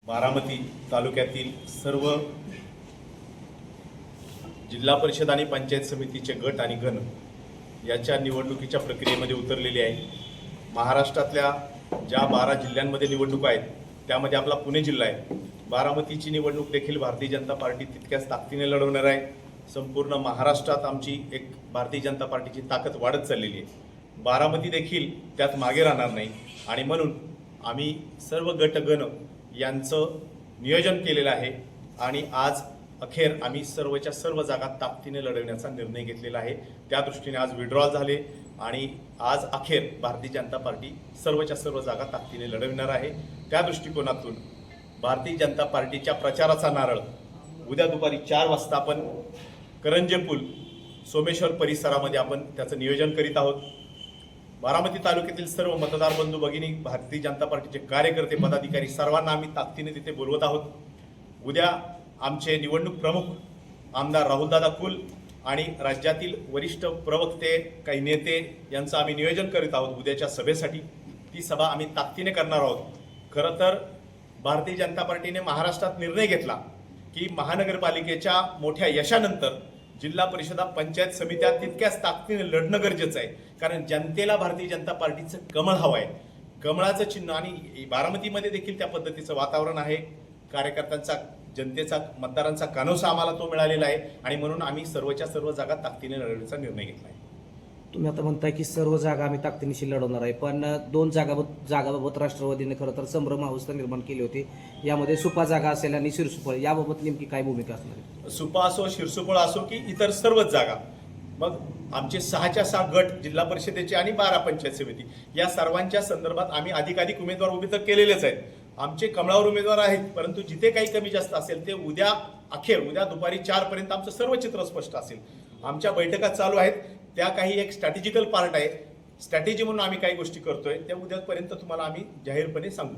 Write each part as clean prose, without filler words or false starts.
बारामती तालुक्यातील सर्व जिल्हा परिषद आणि पंचायत समितीचे गट आणि गण याच्या निवडणुकीच्या प्रक्रियेमध्ये उतरलेली आहे। महाराष्ट्रातल्या ज्या 12 जिल्ह्यांमध्ये निवडणुका आहेत त्यामध्ये आपला पुणे जिल्हा आहे। बारामतीची निवडणूक देखील भारतीय जनता पार्टी तितक्याच ताकदीने लढवणार आहे। संपूर्ण महाराष्ट्रात आमची एक भारतीय जनता पार्टीची ताकद वाढत चाललेली आहे। बारामती देखील त्यात मागे राहणार नाही आणि म्हणून आम्ही सर्व गटगण यांचं नियोजन केलेलं आहे आणि आज अखेर आम्ही सर्वच्या सर्व जागा ताकदीने लढवण्याचा निर्णय घेतलेला आहे। त्या दृष्टीने आज विड्रॉल झाले आणि आज अखेर भारतीय जनता पार्टी सर्वच्या सर्व जागा ताकदीने लढवणार आहे। त्या दृष्टिकोनातून भारतीय जनता पार्टीच्या प्रचाराचा नारळ उद्या दुपारी 4 वाजता आपण करंजे पूल सोमेश्वर परिसरामध्ये आपण त्याचं नियोजन करीत आहोत। बारामती तालुक्यातील सर्व मतदार बंधू भगिनी, भारतीय जनता पार्टीचे कार्यकर्ते, पदाधिकारी सर्वांना आम्ही ताकदीने तिथे बोलवत आहोत। उद्या आमचे निवडणूक प्रमुख आमदार राहुलदादा कुल आणि राज्यातील वरिष्ठ प्रवक्ते, काही नेते यांचं आम्ही नियोजन करीत आहोत उद्याच्या सभेसाठी। ती सभा आम्ही ताकदीने करणार आहोत। खरं तर भारतीय जनता पार्टीने महाराष्ट्रात निर्णय घेतला की महानगरपालिकेच्या मोठ्या यशानंतर जिल्हा परिषदा, पंचायत समित्या तितक्याच ताकदीने लढणं गरजेचं आहे, कारण जनतेला भारतीय जनता पार्टीचं कमळ हवं आहे। कमळाचं चिन्ह आणि बारामतीमध्ये देखील त्या पद्धतीचं वातावरण आहे। कार्यकर्त्यांचा, जनतेचा, मतदारांचा कानोसा आम्हाला तो मिळालेला आहे आणि म्हणून आम्ही सर्वच्या सर्व जागा ताकदीने लढवण्याचा निर्णय घेतला आहे। तुम्ही आता म्हणताय की सर्व जागा आम्ही ताकदीनिशी लढवणार आहे, पण 2 जागाबाबत राष्ट्रवादीने खरं तर संभ्रम अवस्था निर्माण केली होती। यामध्ये सुपा जागा असेल आणि शिरसुपळ, याबाबत नेमकी काय भूमिका असणार आहे? सुपा असो, शिरसुपळ असो की इतर सर्वच जागा, मग आमचे 6च्या 6 गट जिल्हा परिषदेचे आणि 12 पंचायत समिती, या सर्वांच्या संदर्भात आम्ही अधिकाधिक उमेदवार उभे तर केलेलेच आहेत। आमचे कमळावर उमेदवार आहेत, परंतु जिथे काही कमी जास्त असेल ते उद्या दुपारी 4 पर्यंत आमचं सर्व चित्र स्पष्ट असेल। आमच्या बैठका चालू आहेत, त्या काही एक स्ट्रॅटेजिकल पार्ट आहे, स्ट्रॅटेजी म्हणून आम्ही काही गोष्टी करतोय, त्या उद्यापर्यंत तुम्हाला आम्ही जाहीरपणे सांगू।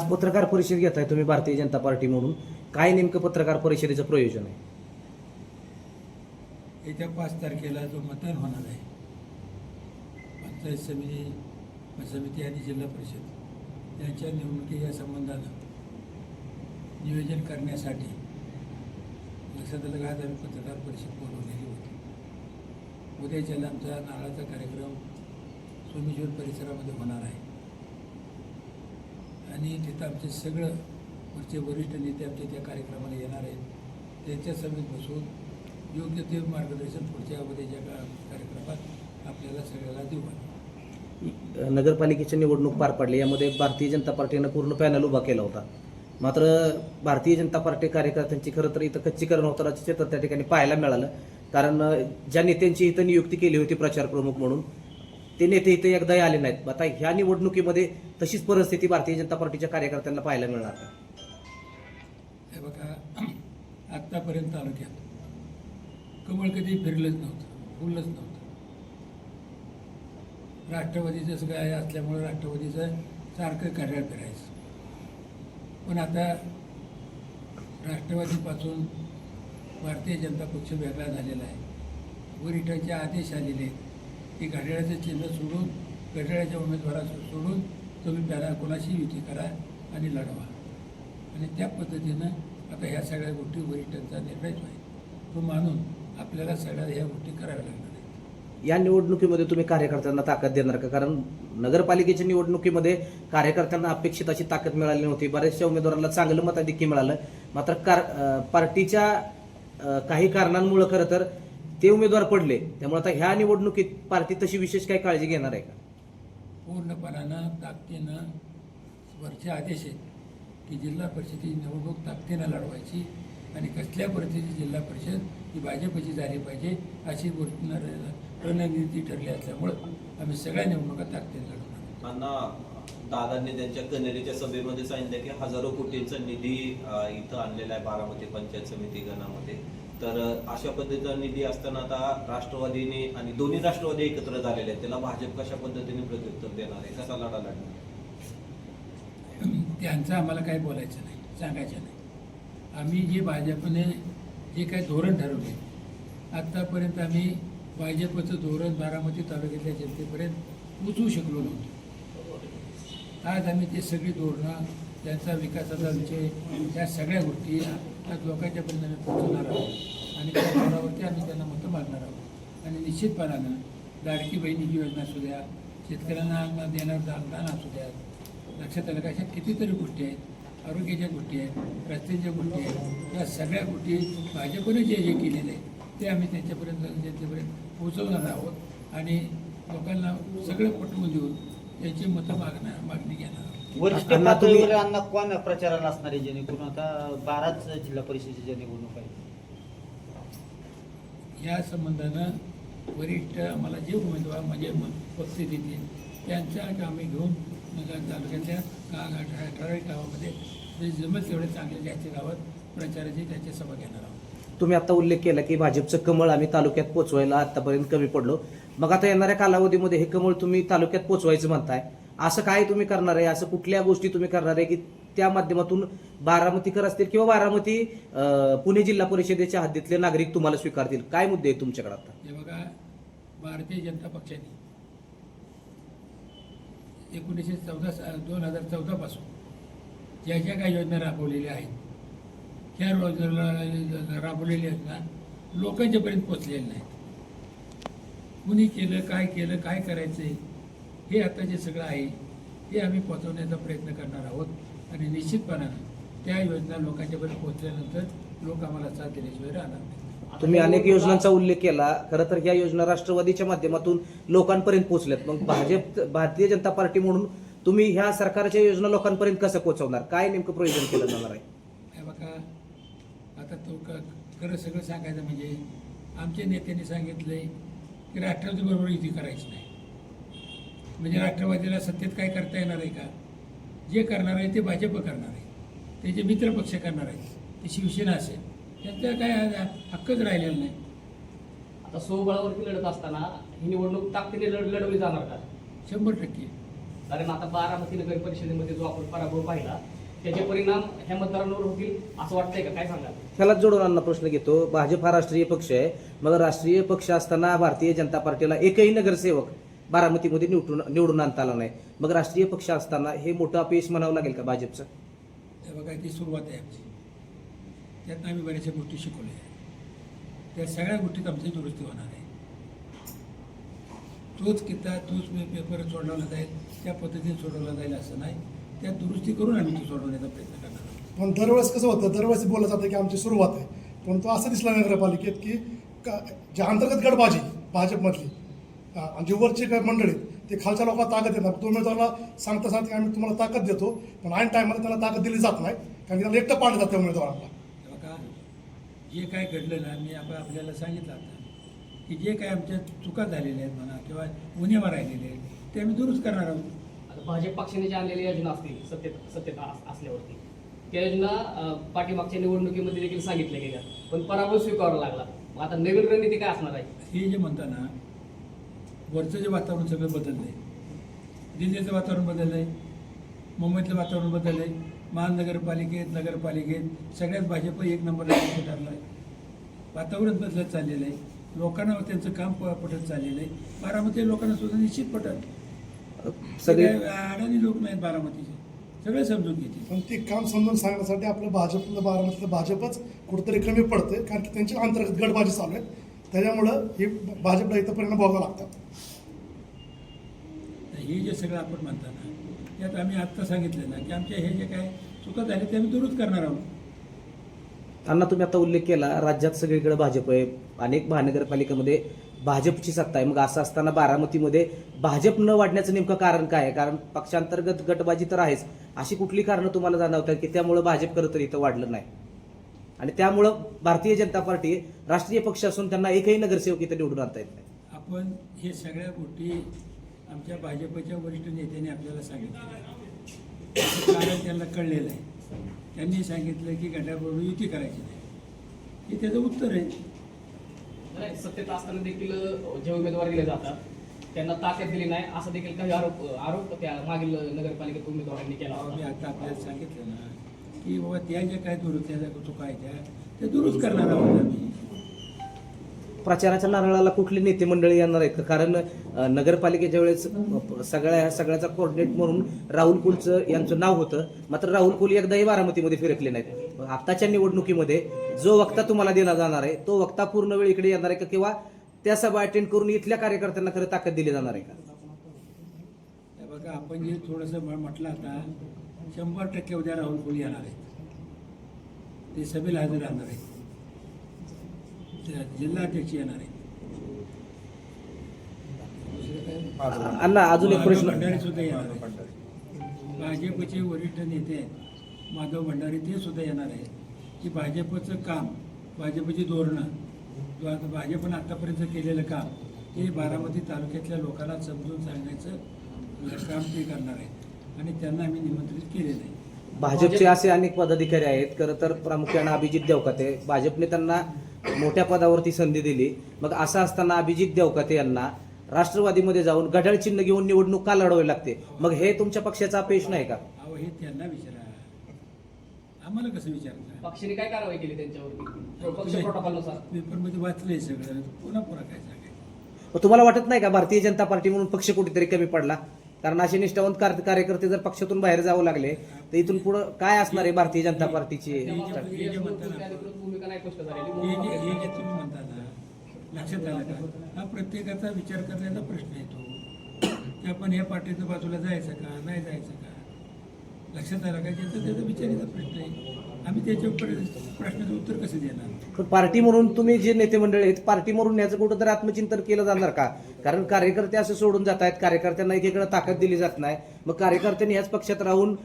पत्रकार परिषद घेताय तुम्ही भारतीय जनता पार्टी म्हणून, काय नेमकं पत्रकार परिषदेचं प्रयोजन आहे? येत्या 5 तारखेला जो मतदान होणार आहे, पंचायत समिती आणि जिल्हा परिषद यांच्या निवडणुकीच्या संबंधानं नियोजन करण्यासाठी लक्षात आलं का आज आम्ही पत्रकार परिषद बोलवलेली होती। उद्याच्याला आमचा नारळाचा कार्यक्रम सोमेश्वर परिसरामध्ये होणार आहे आणि तिथं आमचे सगळं वरचे वरिष्ठ नेते आमचे त्या कार्यक्रमाला येणार आहेत। त्यांच्या सभेत बसून योग्य ते मार्गदर्शन पुढच्या उद्याच्या कार्यक्रमात आपल्याला सगळ्याला देऊ। नगरपालिकेची निवडणूक पार पडली, यामध्ये भारतीय जनता पार्टीनं पूर्ण पॅनल उभा केला होता, मात्र भारतीय जनता पार्टी कार्यकर्त्यांची खरं तर इथं खच्चीकरण होतानाचे चित्र त्या ठिकाणी पाहायला मिळालं। कारण ज्या नेत्यांची इथं नियुक्ती केली होती प्रचार प्रमुख म्हणून, ते नेते इथे एकदाही आले नाहीत। आता ह्या निवडणुकीमध्ये तशीच परिस्थिती भारतीय जनता पार्टीच्या कार्यकर्त्यांना पाहायला मिळणार का? हे बघा, आत्तापर्यंत तालुक्यात कमळ कधी फिरलंच नव्हतं, फुललंच नव्हतं। राष्ट्रवादीचं काय असल्यामुळे राष्ट्रवादीचं सारखं कार्य फिरायचं, पण आता राष्ट्रवादीपासून भारतीय जनता पक्ष वेगळा झालेला आहे। वरिष्ठांचे आदेश आलेले की घड्याळाचं चिन्ह सोडून, घड्याळाच्या उमेदवाराचं सोडून तुम्ही त्याला कोणाशी युती करा आणि लढवा, आणि त्या पद्धतीनं आता ह्या सगळ्या गोष्टी वरिष्ठांचा निर्णय आहे, तो मानून आपल्याला सगळ्या ह्या गोष्टी कराव्या लागणार आहेत। या निवडणुकीमध्ये तुम्ही कार्यकर्त्यांना ताकद देणार का? कारण नगरपालिकेच्या निवडणुकीमध्ये कार्यकर्त्यांना अपेक्षित अशी ताकद मिळाली नव्हती, बऱ्याचशा उमेदवारांना चांगलं मताधिक्य मिळालं, मात्र पार्टीच्या काही कारणांमुळे खरं तर ते उमेदवार पडले। त्यामुळे आता ह्या निवडणुकीत पार्टी तशी विशेष काही काळजी घेणार आहे का? पूर्णपणानं ताकदीनं वरचे आदेश आहेत की जिल्हा परिषदेची निवडणूक ताकदीनं लढवायची आणि कसल्या परिस्थितीची जिल्हा परिषद ही भाजपची झाली पाहिजे अशी रणनीती ठरली असल्यामुळं आम्ही सगळ्या निवडणुका ताकदीने लढवणार। दादांनी त्यांच्या कनेरीच्या सभेमध्ये सांगितलं की हजारो कोटींचा निधी इथं आणलेला आहे बारामती पंचायत समिती गणामध्ये। तर अशा पद्धतीचा निधी असताना आता राष्ट्रवादीने आणि दोन्ही राष्ट्रवादी एकत्र झालेले आहेत, त्याला भाजप कशा पद्धतीने प्रत्युत्तर देणार आहे, कसा लढा लढणार? त्यांचं आम्हाला काही बोलायचं नाही, सांगायचं नाही। आम्ही जे भाजपने जे काही धोरण ठरवले, आत्तापर्यंत आम्ही भाजपचं धोरण बारामती तालुक्यातल्या जनतेपर्यंत पोचवू शकलो नव्हतो। आज आम्ही ते सगळी धोरणं, त्यांचा विकासाचा विषय, या सगळ्या गोष्टी आज लोकांच्यापर्यंत आम्ही पोहोचवणार आहोत आणि त्या धोरणावरती आम्ही त्यांना मतं मागणार आहोत. आणि निश्चितपणानं लाडकी बहिणीची योजना असू द्या, शेतकऱ्यांना देणारं अनुदान असू द्या, लक्षात आलं का, अशा कितीतरी गोष्टी आहेत, आरोग्याच्या गोष्टी आहेत, रस्त्याच्या गोष्टी आहेत, या सगळ्या गोष्टी भाजपने जे जे केलेले आहे ते आम्ही त्यांच्यापर्यंत जनतेपर्यंत पोहोचवणार आहोत आणि लोकांना सगळं पटवून देऊन त्यांची मतं मागणी घेणार आहोत. वरिष्ठ अण्णा, तुम्ही- पातळीवर अण्णा कोण प्रचाराला असणार आहे, जेणेकरून आता 12च जिल्हा परिषदेच्या निवडणूक आहे. या संबंधानं वरिष्ठ आम्हाला जे उमेदवार म्हणजे पक्ष देतील त्यांच्या आम्ही घेऊन तालुक्याच्या ठराविक गावामध्ये जे जमेल तेवढे चांगले जास्ती गावात प्रचाराची त्याची सभा घेणार आहोत. तुम्ही आता उल्लेख केला की भाजपचं कमळ आम्ही तालुक्यात पोचवायला आतापर्यंत कमी पडलो. मग आता येणाऱ्या कालावधीमध्ये हे कमळ तुम्ही तालुक्यात पोचवायचं म्हणताय, असं काय तुम्ही करणार आहे, असं कुठल्या गोष्टी तुम्ही करणार आहे की त्या माध्यमातून बारामतीकर असतील किंवा बारामती पुणे जिल्हा परिषदेच्या हद्दीतले नागरिक तुम्हाला स्वीकारतील? काय मुद्दे आहेत तुमच्याकडे आता? हे बघा, भारतीय जनता पक्षाने 2014 पासून ज्या ज्या काही योजना राबवलेल्या आहेत त्या राबवलेल्या योजना लोकांच्यापर्यंत पोचलेल्या नाहीत. कुणी केलं, काय करायचं हे आता जे सगळं आहे ते आम्ही पोचवण्याचा प्रयत्न करणार आहोत आणि निश्चितपणानं त्या योजना लोकांच्यापर्यंत पोचल्यानंतर लोक आम्हाला साथ दिल्याशिवाय राहणार नाही. तुम्ही अनेक योजनांचा उल्लेख केला. खरं तर ह्या योजना राष्ट्रवादीच्या माध्यमातून लोकांपर्यंत पोहोचल्यात. मग भारतीय जनता पार्टी म्हणून तुम्ही ह्या सरकारच्या योजना लोकांपर्यंत कसं पोहोचवणार? काय नेमकं प्रयोजन केलं जाणार आहे? हे बघा, आता तो खरं सगळं सांगायचं म्हणजे आमच्या नेत्यांनी सांगितलंय की राष्ट्रवादीबरोबर युती करायची नाही. म्हणजे राष्ट्रवादीला सत्तेत काय करता येणार आहे का? जे करणार आहे ते भाजप करणार आहे, त्याचे मित्रपक्ष करणार आहे, ते शिवसेना असेल, त्यांचा काय हक्कच राहिलेला नाही. आता स्वबळावरती लढत असताना ही निवडणूक ताकदीने लढवली जाणार का? 100%. कारण आता बारामती नगर परिषदेमध्ये जो आपण पराभव पाहिला त्याचे परिणाम ह्या मतदारांवर होतील असं वाटतंय का? काय सांगाल? त्यालाच जोडून अण्णा प्रश्न घेतो. भाजप हा राष्ट्रीय पक्ष आहे. मग राष्ट्रीय पक्ष असताना भारतीय जनता पार्टीला एकही नगरसेवक बारामतीमध्ये निवडून आणता आला नाही. मग राष्ट्रीय पक्ष असताना हे मोठं अपयश म्हणावं लागेल का भाजपचं? हे बघा, ती सुरुवात आहे आमची. त्यातनं आम्ही बऱ्याचशा गोष्टी शिकवल्या. त्या सगळ्या गोष्टीत आमची दुरुस्ती होणार आहे. तोच पेपर सोडवला जाईल, त्या पद्धतीने सोडवला जाईल असं नाही. त्यात दुरुस्ती करून आम्ही ती सोडवण्याचा प्रयत्न करणार आहोत. पण दरवेळेस कसं होतं, दरवेळेस बोललं जातं की आमची सुरुवात आहे, पण तो असं दिसला नगरपालिकेत की जे अंतर्गत गटबाजी भाजपमधली आणि जे वरचे काही मंडळी ते खालच्या लोकांना ताकद देतात. तो उमेदवाराला सांगता की आम्ही तुम्हाला ताकद देतो, पण ऐन टायमाला त्याला ताकद दिली जात नाही, कारण की त्याला एकटं पाडलं जातं उमेदवाराला. बघा, जे काय घडलं ना, मी आपल्याला सांगितलं आता की जे काय आमच्या चुका झालेल्या आहेत म्हणा किंवा उणेवा राहिलेले आहेत ते आम्ही दुरुस्त करणार आहोत. आता भाजप पक्षाने ज्या आणलेल्या योजना असतील सत्तेत असल्यावरती त्या योजना पाठीमागच्या निवडणुकीमध्ये देखील सांगितल्या गेल्या, पण पराभव स्वीकारावा लागला. मग आता नवीन रणनीती काय असणार आहे? हे जे म्हणता ना, वरचं जे वातावरण सगळं बदललं आहे, दिल्लीचं वातावरण बदललं आहे, मुंबईतलं वातावरण बदललं आहे, नगरपालिकेत सगळ्यात भाजप एक नंबरला ठरला आहे. वातावरण बदलत चाललेलं आहे, लोकांना त्यांचं काम पटत चाललेलं आहे. बारामती लोकांना सुद्धा निश्चित पटत. सगळे अडाणी लोक नाहीत बारामतीचे, सगळे समजून घेतील. पण ते काम समजून सांगण्यासाठी आपलं भाजपला बारामतीतलं भाजपच कुठंतरी कमी पडते, कारण की त्यांची अंतर्गत गटबाजी चालू आहे. त्याच्यामुळं हे भाजपला इथं परिणाम भोगावं लागतात. हे जे सगळं आपण म्हणता ना, त्यात आम्ही आत्ता सांगितलं ना की आमच्या हे जे काय चुका झाल्या ते आम्ही दुरुस्त करणार आहोत. अण्णा, तुम्ही आता उल्लेख केला राज्यात सगळीकडे भाजप आहे, अनेक महानगरपालिकेमध्ये भाजपची सत्ता आहे. मग असं असताना बारामतीमध्ये भाजप न वाढण्याचं नेमकं कारण काय आहे? कारण पक्षांतर्गत गटबाजी तर आहेच, अशी कुठली कारणं तुम्हाला जाणवतात की त्यामुळं भाजप खरं तर इथं वाढलं नाही आणि त्यामुळं भारतीय जनता पार्टी राष्ट्रीय पक्ष असून त्यांना एकही नगरसेवक इथं निवडून आणता येत नाही? आपण हे सगळ्या गोष्टी आमच्या भाजपच्या वरिष्ठ नेत्यांनी आपल्याला सांगितलं, कारण त्यांना कळलेलं आहे. त्यांनी सांगितलं की गटाबरोबर युती करायची नाही. हे त्याचं उत्तर आहे. नाही, सत्तेत असताना देखील जे उमेदवार दिले जातात त्यांना ताकद दिली नाही असं देखील काही आरोप त्या मागील नगरपालिकेत उमेदवारांनी केला मी होता. आता आपल्याला सांगितलं ना की बाबा त्या ज्या काय दुरुस्त्या चुका आहेत त्या दुरुस्त करणार आहोत आम्ही. प्रचाराच्या नारळाला कुठले नेते मंडळी येणार आहेत का? कारण नगरपालिकेच्या वेळेस सगळ्याचा कोऑर्डिनेट म्हणून राहुल कुलचं यांचं नाव होतं, मात्र राहुल कुल एकदाही बारामतीमध्ये फिरकले नाहीत. आत्ताच्या निवडणुकीमध्ये जो वक्ता तुम्हाला दिला जाणार आहे तो वक्ता पूर्ण वेळ इकडे येणार आहे का, किंवा त्या सभा अटेंड करून इथल्या कार्यकर्त्यांना खरं ताकद दिली जाणार आहे का? हे बघा, आपण जे थोडंसं म्हटलं आता 100% उद्या राहुल कोळी येणार आहेत. ते सभेला हजर राहणार आहेत. जिल्हाध्यक्ष येणार आहेत. अण्णा अजून एक माधव प्रश्न. भंडारी सुद्धा येणार आहेत. भाजपचे वरिष्ठ नेते आहेत माधव भंडारी, ते सुद्धा येणार आहेत. की भाजपचं काम, भाजपची धोरणं, जो आता भाजपनं आतापर्यंत केलेलं काम, हे बारामती तालुक्यातल्या लोकांना समजून सांगण्याचं काम ते करणार आहेत आणि त्यांना आम्ही निमंत्रित केलेलं आहे. भाजपचे असे अनेक पदाधिकारी आहेत, खरं तर प्रामुख्याने अभिजित देवकाते. भाजपने त्यांना मोठ्या पदावरती संधी दिली. मग असं असताना अभिजित देवकाते यांना राष्ट्रवादीमध्ये जाऊन घड्याळ चिन्ह घेऊन निवडणूक का लढवावी लागते? मग हे तुमच्या पक्षाचा अपयश नाही का? अहो, हे त्यांना विचारा, आम्हाला कसं विचारता? पक्षाने काय कारवाई केली त्यांच्यावरती पक्ष प्रोटोकॉलनुसार? पेपरमध्ये वाचलंय सगळं, पुन्हा काय सांगायचं? मग तुम्हाला वाटत नाही का भारतीय जनता पार्टी म्हणून पक्ष कुठेतरी कमी पडला? कारण असे निष्ठावंत कार्यकर्ते जर पक्षातून बाहेर जावं लागले तर इथून पुढे काय असणार आहे भारतीय जनता पार्टीची? भूमिका नाही स्पष्ट झालेली. हे जे तुम्ही म्हणता ना, लक्षात आलं का? हा प्रत्येकाचा विचार करण्याचा प्रश्न येतो की आपण या पार्टीच्या बाजूला जायचं का नाही जायचं का? लक्षात आलं का? त्याचा विचारायचा प्रश्न आहे. आम्ही त्याच्या प्रश्नाचं उत्तर कसं देणार? पण पार्टी म्हणून तुम्ही जे नेते मंडळी आहेत, पार्टी म्हणून याचं कुठं तर आत्मचिंतन केलं जाणार का? कारण कार्यकर्ते असं सोडून जात आहेत, कार्यकर्त्यांना एकीकडे ताकद दिली जात नाही. मग कार्यकर्त्यांनी याच पक्षात राहून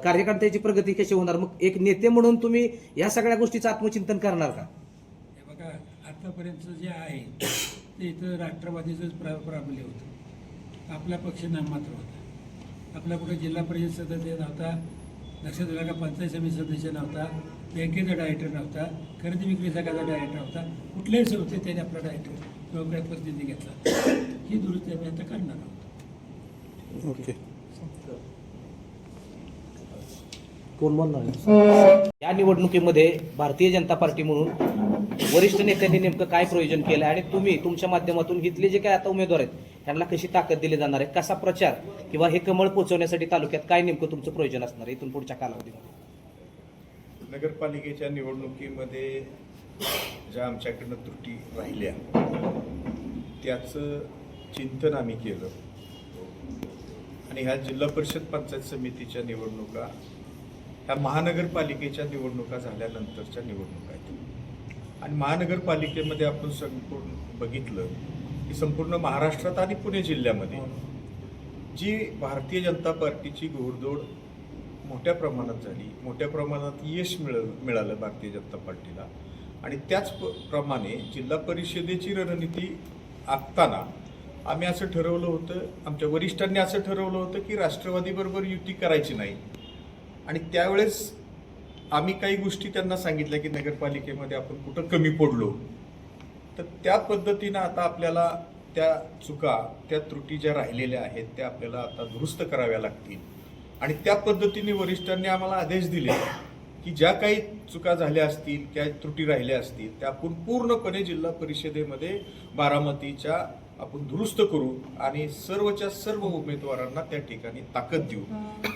कार्यकर्त्याची प्रगती कशी होणार? मग एक नेते म्हणून तुम्ही या सगळ्या गोष्टीचं आत्मचिंतन करणार का? हे बघा, आतापर्यंत जे आहे ते इथं राष्ट्रवादीचंच प्राबल्य होतं. आपला पक्ष नाममात्र होता. आपला कुठे जिल्हा परिषद सदस्य नव्हता, लक्षात आलं का? पंचायत समिती सदस्य नव्हता, बँकेचा डायरेक्टर नव्हता, खरेदी विक्री संघाचा डायरेक्टर नव्हता. कुठल्याही संस्थेत त्याने आपला डायरेक्टर किंवा प्रतिनिधी घेतला. ही दुरुस्ती आम्ही आता करणार आहोत. ओके. कोण बोलणार? या निवडणुकीमध्ये भारतीय जनता पार्टी म्हणून वरिष्ठ नेत्यांनी नेमकं काय प्रयोजन केलं आणि तुम्ही तुमच्या माध्यमातून इथले जे काय आता उमेदवार आहेत त्यांना कशी ताकद दिली जाणार आहे? कसा प्रचार किंवा हे कमळ पोहोचवण्यासाठी तालुक्यात काय नेमकं तुमचं प्रयोजन असणार आहे इथून पुढच्या कालावधीमध्ये? नगरपालिकेच्या निवडणुकीमध्ये ज्या आमच्याकडनं त्रुटी राहिल्या त्याचं चिंतन आम्ही केलं आणि ह्या जिल्हा परिषद पंचायत समितीच्या निवडणुका ह्या महानगरपालिकेच्या निवडणुका झाल्यानंतरच्या निवडणुका आहेत. आणि महानगरपालिकेमध्ये आपण संपूर्ण बघितलं की संपूर्ण महाराष्ट्रात आणि पुणे जिल्ह्यामध्ये जी भारतीय जनता पार्टीची घोडदौड मोठ्या प्रमाणात झाली, मोठ्या प्रमाणात यश मिळालं भारतीय जनता पार्टीला. आणि त्याचप्रमाणे जिल्हा परिषदेची रणनीती आखताना आम्ही असं ठरवलं होतं, आमच्या वरिष्ठांनी असं ठरवलं होतं की राष्ट्रवादीबरोबर युती करायची नाही. आणि त्यावेळेस आम्ही काही गोष्टी त्यांना सांगितल्या की नगरपालिकेमध्ये आपण कुठं कमी पडलो, तर त्या पद्धतीनं आता आपल्याला त्या चुका, त्या त्रुटी ज्या राहिलेल्या आहेत त्या आपल्याला आता दुरुस्त कराव्या लागतील. आणि त्या पद्धतीने वरिष्ठांनी आम्हाला आदेश दिले की ज्या काही चुका झाल्या असतील, त्या त्रुटी राहिल्या असतील त्या आपण पूर्णपणे जिल्हा परिषदेमध्ये बारामतीच्या आपण दुरुस्त करू आणि सर्वच्या सर्व उमेदवारांना त्या ठिकाणी ताकद देऊ.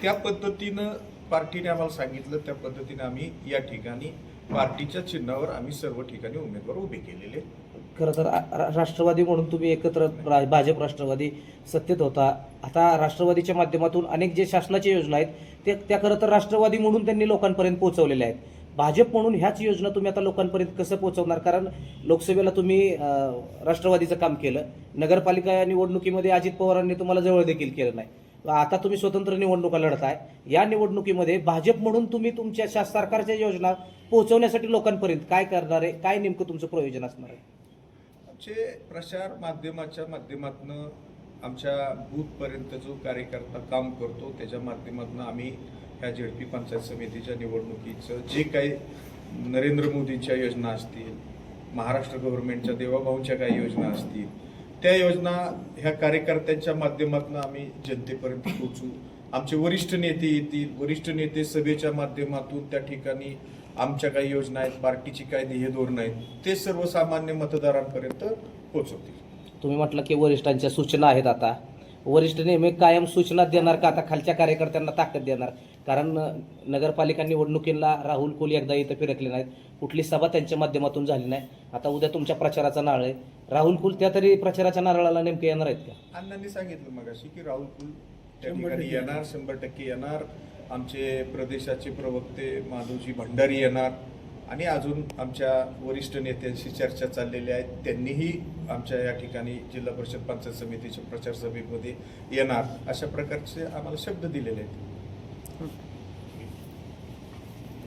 त्या पद्धतीनं पार्टीने आम्हाला सांगितलं, त्या पद्धतीने आम्ही या ठिकाणी पार्टीच्या चिन्हावर आम्ही सर्व ठिकाणी उमेदवार उभे केलेले. खरं तर राष्ट्रवादी म्हणून तुम्ही एकत्र भाजप राष्ट्रवादी सत्तेत होता. आता राष्ट्रवादीच्या माध्यमातून अनेक जे शासनाच्या योजना आहेत त्या खरं तर राष्ट्रवादी म्हणून त्यांनी लोकांपर्यंत पोहोचवलेल्या आहेत. भाजप म्हणून ह्याच योजना तुम्ही आता लोकांपर्यंत कसं पोहोचवणार? कारण लोकसभेला तुम्ही राष्ट्रवादीचं काम केलं, नगरपालिका निवडणुकीमध्ये अजित पवारांनी तुम्हाला जवळ देखील केलं नाही. आता तुम्ही स्वतंत्र निवडणुका लढताय. या निवडणुकीमध्ये भाजप म्हणून तुम्ही तुमच्या सरकारच्या योजना पोहोचवण्यासाठी लोकांपर्यंत काय करणार आहे? काय नेमकं तुमचं प्रयोजन असणार आहे? आमचे प्रसार माध्यमाच्या माध्यमातून आमच्या बूथपर्यंत जो कार्यकर्ता काम करतो त्याच्या माध्यमातून आम्ही ह्या झेडपी पंचायत समितीच्या निवडणुकीचं जे काही नरेंद्र मोदींच्या योजना असतील, महाराष्ट्र गव्हर्नमेंटच्या देवाभाऊंच्या काही योजना असतील, त्या योजना ह्या कार्यकर्त्यांच्या माध्यमातून आम्ही जनतेपर्यंत पोहोचू. आमचे वरिष्ठ नेते येतील, वरिष्ठ नेते सभेच्या माध्यमातून त्या ठिकाणी आमच्या काही योजना आहेत, पार्टीची काय ध्येय धोरणं आहेत, ते सर्वसामान्य मतदारांपर्यंत पोहोचवतील. तुम्ही म्हटलं की वरिष्ठांच्या सूचना आहेत. आता वरिष्ठ नेहमी कायम सूचना देणार का आता खालच्या कार्यकर्त्यांना ताकद देणार? कारण नगरपालिका निवडणुकीला राहुल कोल एकदा इथं फिरकले नाहीत, कुठली सभा त्यांच्या माध्यमातून झाली नाही. आता उद्या तुमच्या प्रचाराचा नारळ आहे, राहुल कुल त्या तरी प्रचाराच्या नारळाला नेमके येणार आहेत का? अण्णांनी सांगितलं मगाशी की राहुल कुल त्या ठिकाणी येणार, 100% येणार. आमचे प्रदेशाचे प्रवक्ते माधवजी भंडारी येणार आणि अजून आमच्या वरिष्ठ नेत्यांशी चर्चा चाललेल्या आहेत. त्यांनीही आमच्या या ठिकाणी जिल्हा परिषद पंचायत समितीच्या प्रचार सभेमध्ये येणार, अशा प्रकारचे आम्हाला शब्द दिलेले आहेत.